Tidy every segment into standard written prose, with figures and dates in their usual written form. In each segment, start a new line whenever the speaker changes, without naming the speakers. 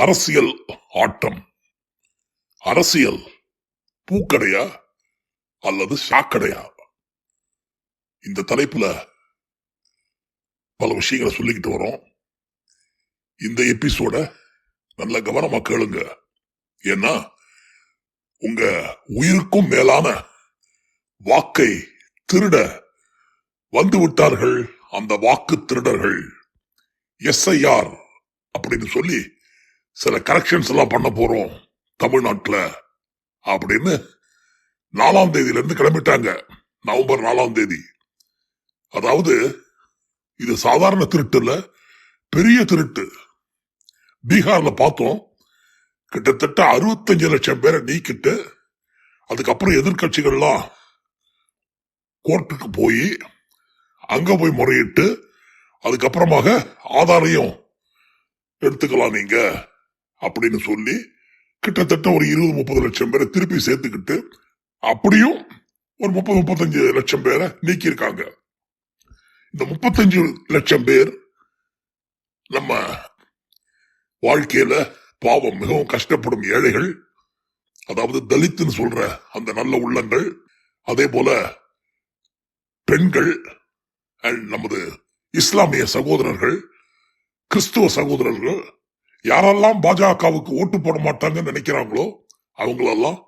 அரசியல் ஆட்டம். அரசியல் பூக்கடையா அல்லது சாக்கடையா? இந்த தலைப்புல பல விஷயங்களை சொல்லிக்கிட்டு வரோம். இந்த எபிசோட நல்ல கவனமா கேளுங்க. ஏன்னா உங்க உயிருக்கும் மேலான வாக்கை திருட வந்து விட்டார்கள் அந்த வாக்கு திருடர்கள். SIR அப்படின்னு சொல்லி சில கரெக்ஷன்ஸ் எல்லாம் பண்ண போறோம் தமிழ்நாட்டுல அப்படின்னு 4ஆம் தேதியில இருந்து கிளம்பிட்டாங்க. நவம்பர் 4ஆம் தேதி. அதாவது இது சாதாரண திருட்டு இல்ல, பெரிய திருட்டு. பீகார்ல பார்த்தோம், கிட்டத்தட்ட 65 லட்சம் பேரை நீக்கிட்டு அதுக்கப்புறம் எதிர்கட்சிகள்லாம் கோர்ட்டுக்கு போய் அங்க போய் முறையிட்டு அதுக்கப்புறமாக ஆதாரையும் எடுத்துக்கலாம் நீங்க அப்படின்னு சொல்லி கிட்டத்தட்ட ஒரு 20-30 லட்சம் பேரை திருப்பி சேர்த்துக்கிட்டு அப்படியும் ஒரு 30-35 லட்சம் பேரை நீக்கியிருக்காங்க. இந்த 35 லட்சம் பேர் நம்ம வாழ்க்கையில பாவம் மிகவும் கஷ்டப்படும் ஏழைகள், அதாவது தலித்துன்னு சொல்ற அந்த நல்ல உள்ளங்கள், அதே போல பெண்கள், நமது இஸ்லாமிய சகோதரர்கள், கிறிஸ்துவ சகோதரர்கள், யாரெல்லாம் பாஜகவுக்கு ஓட்டு போட மாட்டாங்கன்னு நினைக்கிறாங்களோ அவங்களெல்லாம்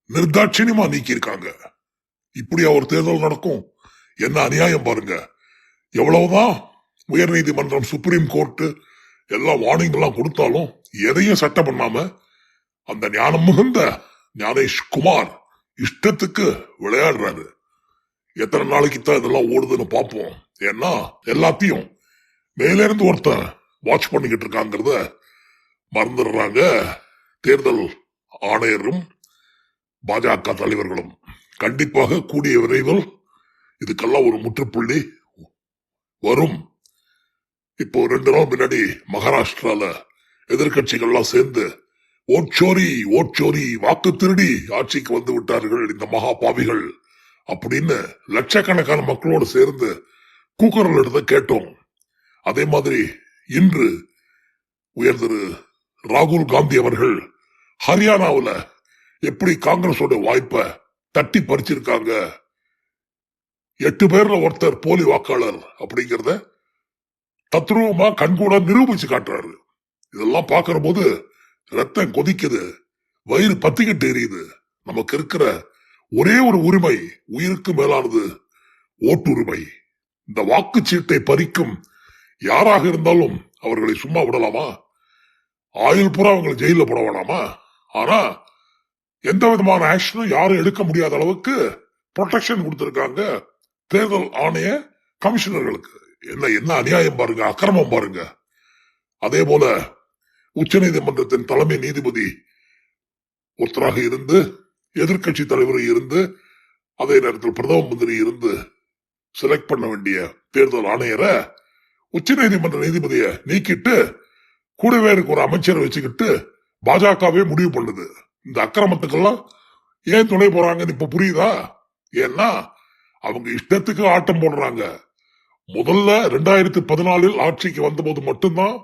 நிர்தாட்சியமா நீக்கியிருக்காங்க. இப்படியா ஒரு தேர்தல் நடக்கும்? என்ன அநியாயம் பாருங்க. எவ்வளவுதான் உயர் நீதிமன்றம், சுப்ரீம் கோர்ட்டு எல்லாம் வார்னிங் எல்லாம் கொடுத்தாலும் எதையும் சட்டம் பண்ணாம அந்த ஞானம் மிகுந்த ஞானேஷ் குமார் இஷ்டத்துக்கு விளையாடுறாரு. எத்தனை நாளைக்கு தான் இதெல்லாம் ஓடுதுன்னு பார்ப்போம். ஏன்னா எல்லாத்தையும் மேல இருந்து ஒருத்தன் வாட்ச் பண்ணிக்கிட்டு இருக்காங்கிறத மறந்துடுறாங்க தேர்தல் ஆணையரும் பாஜக தலைவர்களும். கண்டிப்பாக கூடிய விரைவில் இதுக்கெல்லாம் ஒரு முற்றுப்புள்ளி வரும். இப்போ 2 நாள் முன்னாடி மகாராஷ்டிரால எதிர்கட்சிகள்லாம் சேர்ந்து ஓட்சோரி வாக்கு திருடி ஆட்சிக்கு வந்து விட்டார்கள் இந்த மகா பாவிகள் அப்படின்னு லட்சக்கணக்கான மக்களோடு சேர்ந்து கூக்குரல் எடுத்த கேட்டோம். அதே மாதிரி இன்று உயர் திரு ராகுல் காந்தி அவர்கள் ஹரியானாவில் எப்படி காங்கிரஸோட வாய்ப்பை தட்டி பறிச்சிருக்காங்க, 8 பேர்ல ஒருத்தர் போலி வாக்காளர் அப்படிங்கறத தத்ரூபமா கண்கூட நிரூபிச்சு காட்டுறாரு. இதெல்லாம் பாக்குற போது ரத்தம் கொதிக்குது, வயிறு பத்திக்கிட்டு எரியுது. நமக்கு இருக்கிற ஒரே ஒரு உரிமை, உயிருக்கு மேலானது ஓட்டுரிமை. இந்த வாக்குச்சீட்டை பறிக்கும் யாராக இருந்தாலும் அவர்களை சும்மா விடலாமா? ஆயுள் பூரா அவங்களை ஜெயில போட வேணாமா? ஆனா எந்த விதமான ஆக்ஷனும் யாரும் எடுக்க முடியாத அளவுக்கு ப்ரொடெக்ஷன் கொடுத்திருக்காங்க தேர்தல் ஆணைய கமிஷனர்களுக்கு. என்ன அநியாயம் பாருங்க, அக்கிரமம் பாருங்க. அதே போல உச்ச நீதிமன்றத்தின் தலைமை நீதிபதி ஒருத்தராக இருந்து, எதிர்கட்சி தலைவர் இருந்து, அதே நேரத்தில் பிரதம மந்திரி இருந்து செலக்ட் பண்ண வேண்டிய தேர்தல் ஆணையரை உச்ச நீதிமன்ற நீதிபதியை நீக்கிட்டு கூடவே ஒரு அமைச்சரை வச்சுக்கிட்டு பாஜகவே முடிவு பண்ணுது. இந்த அக்கிரமத்துக்கெல்லாம் ஏன் துணை போறாங்கன்னு இப்ப புரியுதா? ஏன்னா அவங்க இஷ்டத்துக்கு ஆட்டம் போடுறாங்க. முதல்ல 2014 ஆட்சிக்கு வந்தபோது மட்டும்தான்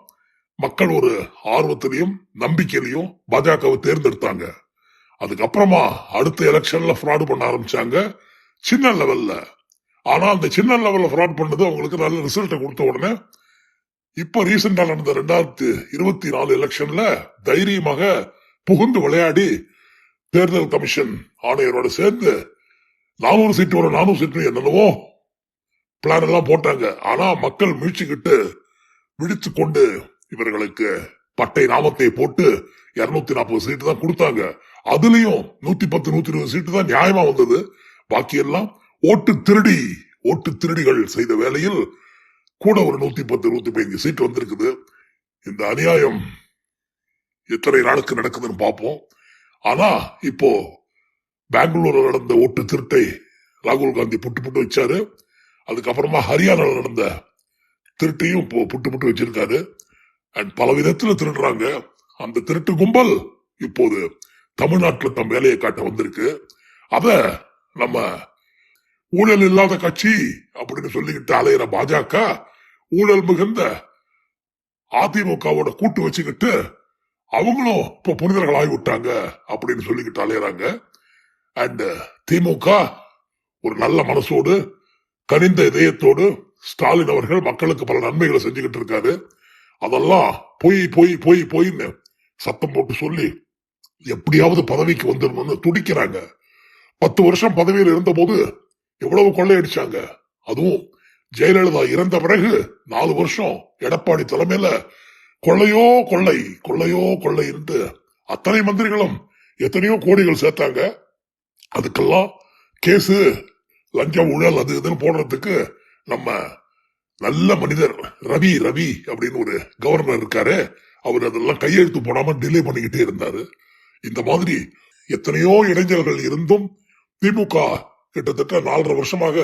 மக்கள் ஒரு ஆர்வத்திலையும் நம்பிக்கையிலையும் பாஜகவை தேர்ந்தெடுத்தாங்க. அதுக்கப்புறமா அடுத்த எலெக்ஷன்ல ஃப்ராடு பண்ண ஆரம்பிச்சாங்க சின்ன லெவல்ல. ஆனா அந்த சின்ன லெவல்ல ஃப்ராட் பண்ணது அவங்களுக்கு நல்ல ரிசல்ட் கொடுத்த உடனே இப்ப ரீசெண்டா நடந்த 2024 எலெக்ஷன்ல தைரியமாக புகுந்து விளையாடி தேர்தல் கமிஷன் ஆணையரோட சேர்ந்து 400 சீட்டு வரும் 400 சீட்டு என்னவோ பிளான் எல்லாம் போட்டாங்க. ஆனா மக்கள் மீழ்ச்சிக்கிட்டு விழித்து கொண்டு இவர்களுக்கு பட்டை நாமத்தை போட்டு 240 சீட்டு தான் கொடுத்தாங்க. அதுலயும் 110 120 சீட்டு தான் நியாயமா வந்தது. பாக்கி எல்லாம் ஓட்டு திருடிகள் செய்த வேலையில் கூட ஒரு 110 115 சீட்டு வந்திருக்குது. இந்த அநியாயம் எத்தனை நாளுக்கு நடக்குதுன்னு பார்ப்போம். ஆனா இப்போ பெங்களூர்ல நடந்த ஓட்டு திருட்டை ராகுல் காந்தி புட்டு வச்சாரு. அதுக்கப்புறமா ஹரியானால நடந்த திருட்டையும் இப்போ புட்டு வச்சிருக்காரு. அண்ட் பல விதத்துல திருடுறாங்க. அந்த திருட்டு கும்பல் இப்போது தமிழ்நாட்டில் தம் வேலையை காட்ட வந்திருக்கு. அத நம்ம ஊழல் இல்லாத கட்சி அப்படின்னு சொல்லிக்கிட்டு அலையிற பாஜக ஊழல் மிகுந்த அதிமுகவோட கூட்டு வச்சுக்கிட்டு அவங்களும் இப்ப புனிதர்கள் ஆகிவிட்டாங்க அப்படின்னு சொல்லிக்கிட்டு அலையறாங்க. அண்ட் திமுக ஒரு நல்ல மனசோடு கனிந்த இதயத்தோடு ஸ்டாலின் அவர்கள் மக்களுக்கு பல நன்மைகளை செஞ்சுக்கிட்டு இருக்காரு. அதெல்லாம் பொய் பொய் பொய் பொய்ன்னு சத்தம் போட்டு சொல்லி எப்படியாவது பதவிக்கு வந்துடணும்னு துடிக்கிறாங்க. 10 வருஷம் பதவியில் இருந்த போது எவ்வளவு கொள்ளையடிச்சாங்க. அதுவும் ஜெயலலிதா இறந்த பிறகு 4 வருஷம் எடப்பாடி தலைமையில கொள்ளையோ கொள்ளை கொள்ளையோ கொள்ளை என்று அத்தனை மந்திரிகளும் எத்தனையோ கோடிகள் சேர்த்தாங்க. அதுக்கெல்லாம் கேசு லஞ்சம் ஊழல் அது இதுன்னு போடுறதுக்கு நம்ம நல்ல மனிதர் ரவி ரவி அப்படின்னு ஒரு கவர்னர் இருக்காரு. அவர் அதெல்லாம் கையெழுத்து போடாம டிலே பண்ணிக்கிட்டே இருந்தாரு. இந்த மாதிரி எத்தனையோ இடைஞ்சல்கள் இருந்தும் திமுக கிட்டத்தட்ட 4.5 வருஷமாக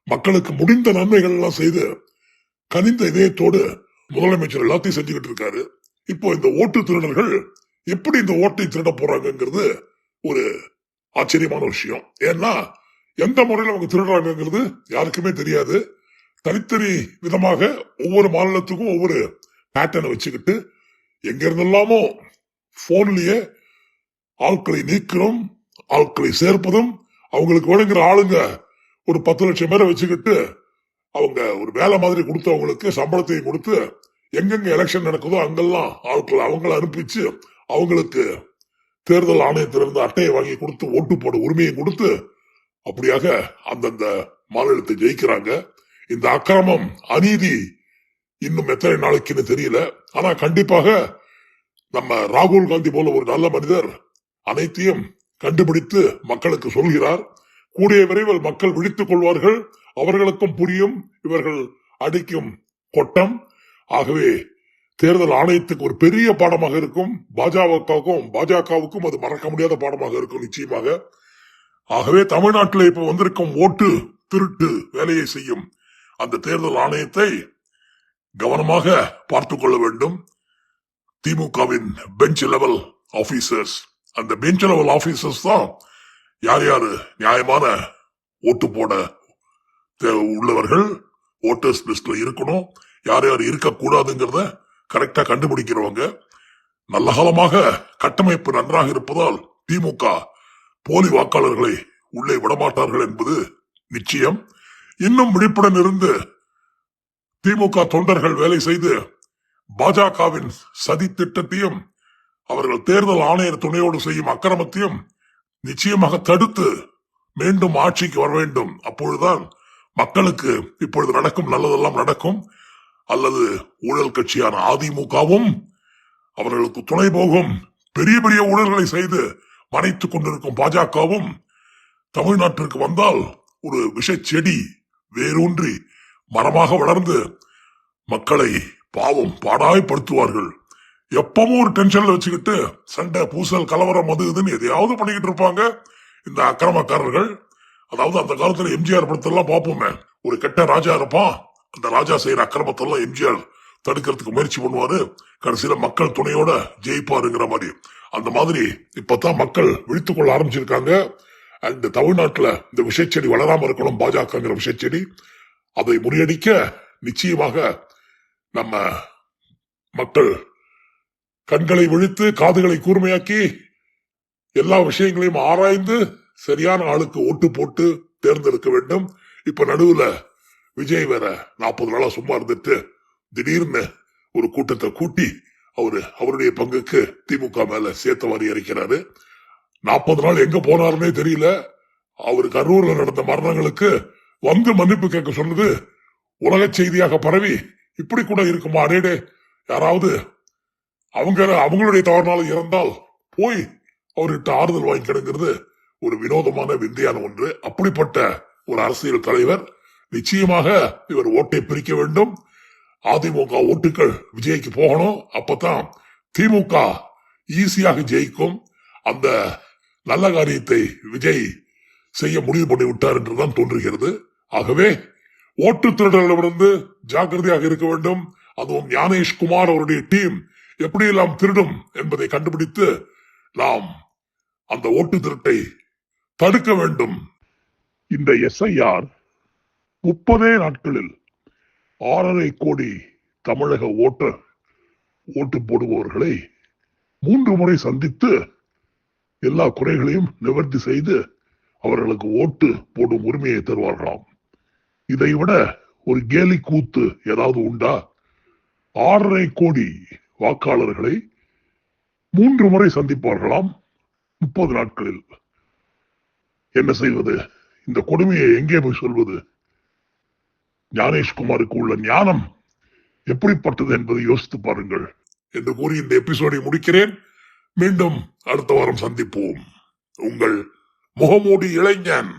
மக்களுக்கு முடிந்த நன்மைகள் எல்லாம் செய்து கனிந்த இதயத்தோடு முதலமைச்சர் எல்லாத்தையும் செஞ்சுக்கிட்டு இருக்காரு. இப்போ இந்த ஓட்டு திருடர்கள் எப்படி இந்த ஓட்டை திருட போறாங்கிறது ஒரு ஆச்சரியமான விஷயம். ஏன்னா எந்த முறையில் அவங்க திருடுறாங்கிறது யாருக்குமே தெரியாது. தனித்தனி விதமாக ஒவ்வொரு மாநிலத்துக்கும் ஒவ்வொரு பேட்டர்னை வச்சுக்கிட்டு எங்க இருந்தெல்லாமோ போன்லயே ஆட்களை நீக்கிறோம், ஆட்களை சேர்ப்பதும், அவங்களுக்கு வேணுங்கிற ஆளுங்க ஒரு 10 லட்சம் பேரை வச்சுக்கிட்டு அவங்க ஒரு வேலை மாதிரி கொடுத்து அவங்களுக்கு சம்பளத்தையும் கொடுத்து எங்கெங்க எலெக்ஷன் நடக்குதோ அங்கெல்லாம் ஆட்களை அவங்கள அனுப்பிச்சு அவங்களுக்கு தேர்தல் ஆணையத்திலிருந்து அட்டையை வாங்கி கொடுத்து ஓட்டு போட உரிமையை கொடுத்து அப்படியாக அந்தந்த மாநிலத்தை ஜெயிக்கிறாங்க. இந்த அக்கிரமம் அநீதி இன்னும் எத்தனை நாளைக்குன்னு தெரியல. ஆனா கண்டிப்பாக நம்ம ராகுல் காந்தி போல ஒரு நல்ல மனிதர் அனைத்தையும் கண்டுபிடித்து மக்களுக்கு சொல்கிறார். கூடிய விரைவில் மக்கள் விழித்துக் கொள்வார்கள். அவர்களுக்கும் புரியும் இவர்கள் அடிக்கும் கொட்டம். ஆகவே தேர்தல் ஆணையத்துக்கு ஒரு பெரிய பாடமாக இருக்கும். பாஜகவுக்கும் அது மறக்க முடியாத பாடமாக இருக்கும் நிச்சயமாக. ஆகவே தமிழ்நாட்டில் இப்ப வந்திருக்கும் ஓட்டு திருட்டு வேலையை செய்யும் அந்த தேர்தல் ஆணையத்தை கவனமாக பார்த்துக் கொள்ள வேண்டும். திமுகவின் பெஞ்ச் லெவல் ஆபீசர்ஸ், அந்த பெஞ்ச் லெவல் ஆபீசர்ஸ் தான் யார் யாரு நியாயமான ஓட்டு போட உள்ளவர்கள், ஓட்டர்ஸ் லிஸ்ட்ல இருக்கணும், யார் யார் இருக்கக்கூடாதுங்கிறத கரெக்டா கண்டுபிடிக்கிறவங்க. நல்ல காலமாக கட்டமைப்பு நன்றாக இருப்பதால் திமுக போலி வாக்காளர்களை உள்ளே விடமாட்டார்கள் என்பது நிச்சயம். இன்னும் விழிப்புடன் இருந்து திமுக தொண்டர்கள் வேலை செய்து பாஜகவின் சதி திட்டத்தையும் அவர்கள் தேர்தல் ஆணையர் துணையோடு செய்யும் அக்கிரமத்தையும் நிச்சயமாக தடுத்து மீண்டும் ஆட்சிக்கு வர வேண்டும். அப்பொழுதுதான் மக்களுக்கு இப்பொழுது நடக்கும் நல்லதெல்லாம் நடக்கும். அல்லது ஊழல் கட்சியான அதிமுகவும் அவர்களுக்கு துணை போகும் பெரிய பெரிய ஊழல்களை செய்து மறைத்துக் கொண்டிருக்கும் பாஜகவும் தமிழ்நாட்டிற்கு வந்தால் ஒரு விஷ செடி வேரூன்றி மரமாக வளர்ந்து மக்களை பாவம் பாடாய்படுத்துவார்கள். எப்பவும் ஒரு டென்ஷன்ல வச்சுக்கிட்டு சண்டை பூசல் கலவரம் அது இதுன்னு எதையாவது பண்ணிக்கிட்டு இருப்பாங்க இந்த அக்கிரமக்காரர்கள். அதாவது அந்த காலத்துல எம்ஜிஆர் படத்தெல்லாம் பார்ப்போமே, ஒரு கெட்ட ராஜா இருப்பான், அந்த ராஜா செய்யற அக்கிரமத்தெல்லாம் எம்ஜிஆர் தடுக்கிறதுக்கு முயற்சி பண்ணுவாரு, கடைசியில மக்கள் துணையோட ஜெயிப்பாருங்கிற மாதிரி. அந்த மாதிரி இப்பதான் மக்கள் விழித்துக் கொள்ள ஆரம்பிச்சிருக்காங்க. அண்ட் தமிழ்நாட்டுல இந்த விஷச்செடி வளராம இருக்கணும், பாஜகங்கிற விஷச்செடி. அதை முறியடிக்க நிச்சயமாக நம்ம மக்கள் கண்களை விழித்து காதுகளை கூர்மையாக்கி எல்லா விஷயங்களையும் ஆராய்ந்து சரியான ஆளுக்கு ஓட்டு போட்டு தேர்ந்தெடுக்க வேண்டும். இப்ப நடுவுல விஜய் வேற 40 நாளா சும்மா இருந்துட்டு திடீர்னு ஒரு கூட்டத்தை கூட்டி அவருடைய பங்குக்கு திமுக மேல சேர்த்த வாரி இறக்கிறாரு. 40 நாள் எங்க போனாருன்னே தெரியல. அவரு கரூர்ல நடந்த மரணங்களுக்கு வந்து மன்னிப்பு கேட்க சொன்னது உலக செய்தியாக பரவி இப்படி கூட இருக்குமா? அடேடே, யாராவது அவங்களுடைய தவறுனால இறந்தால் போய் அவர்கிட்ட ஆறுதல் வாங்கிக்கிறது ஒரு வினோதமான விந்தையான ஒன்று. அப்படிப்பட்ட ஒரு அரசியல் தலைவர். நிச்சயமாக இவர் ஓட்டை பிரிக்க வேண்டும். அதிமுக ஓட்டுகள் விஜய்க்கு போகணும். அப்பதான் திமுக ஈஸியாக ஜெயிக்கும். அந்த நல்ல காரியத்தை விஜய் செய்ய முடிவு பண்ணி விட்டார் என்றுதான் தோன்றுகிறது. ஆகவே ஓட்டு திருடர்களிடமிருந்து ஜாக்கிரதையாக இருக்க வேண்டும். அதுவும் ஞானேஷ்குமார் அவருடைய டீம் எப்படியெல்லாம் திருடும் என்பதை கண்டுபிடித்து நாம் அந்த ஓட்டு திருட்டை தடுக்க வேண்டும். இந்த SIR 30 நாட்களில் 6.5 கோடி தமிழக ஓட்டர் ஓட்டு போடுபவர்களை 3 முறை சந்தித்து எல்லா குறைகளையும் நிவர்த்தி செய்து அவர்களுக்கு ஓட்டு போடும் உரிமையை தருவார்களாம். இதை விட ஒரு கேலி கூத்து ஏதாவது உண்டா? 6.5 கோடி வாக்காளர்களை 3 முறை சந்திப்பார்களாம் 30 நாட்களில். என்ன செய்வது? இந்த கொடுமையை எங்கே போய் சொல்வது? ஞானேஷ்குமாருக்கு உள்ள ஞானம் எப்படிப்பட்டது என்பதை யோசித்து பாருங்கள் என்று கூறி இந்த எபிசோடை முடிக்கிறேன். மீண்டும் அடுத்த வாரம் சந்திப்போம். உங்கள் முகமூடி இளைஞன்.